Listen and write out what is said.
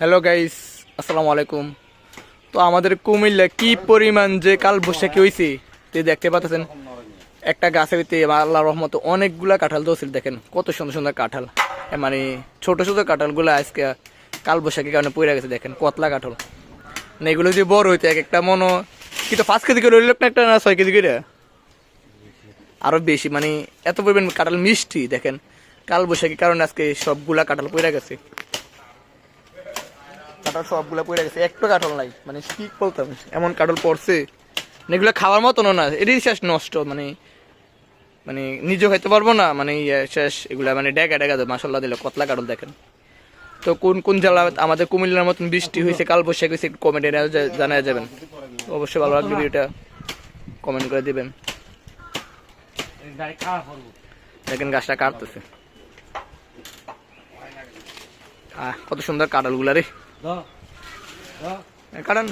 Hello guys, আসসালামু আলাইকুম। তো আমাদের কুমিল্লা কি পরিমাণ যে কাল বৈশাখী হয়েছে তো দেখতে পাচ্ছেন। একটা গাছের ভিতরে আল্লাহর রহমতে অনেকগুলা কাঁঠাল ধরছিল। দেখেন কত সুন্দর সুন্দর কাঁঠাল, মানে ছোট ছোট কাঁঠালগুলো আজকে কাল বৈশাখীর কারণে পড়ে গেছে। দেখেন কতলা কাঁঠাল, মানে এগুলো যদি বড় হইতে এক একটা মনে কিন্তু 5 কেজি করে হইল না, একটা না 6 কেজি করে আরো বেশি, মানে এত পরিমাণ কাঁঠাল মিষ্টি। দেখেন কাল বৈশাখীর কারণে আজকে সবগুলা কাঁঠাল পড়ে গেছে। কাঁঠাল সবগুলা পড়ে গেছে, একটা কাঁঠাল নাই, মানে কি বলতাম এমন কাঁঠাল পড়ছে। এগুলো খাওয়ার মতনও না, এটাই শেষ নষ্ট, মানে মানে নিজে খাইতে পারবো না, মানে শেষ এগুলা, মানে ডেকা ডেকা মাসাল্লাহ দিলে কতলা কাঁঠাল। দেখেন তো কোন কোন জেলা আমাদের কুমিল্লার মতন বৃষ্টি হয়েছে, কাল বৈশাখী হয়েছে, একটু কমেন্টে জানা যাবেন। অবশ্যই ভালো লাগলে ভিডিওটা কমেন্ট করে দিবেন। দেখেন গাছটা কাটতেছে, কত সুন্দর কাঁঠালগুলা রে, কারণ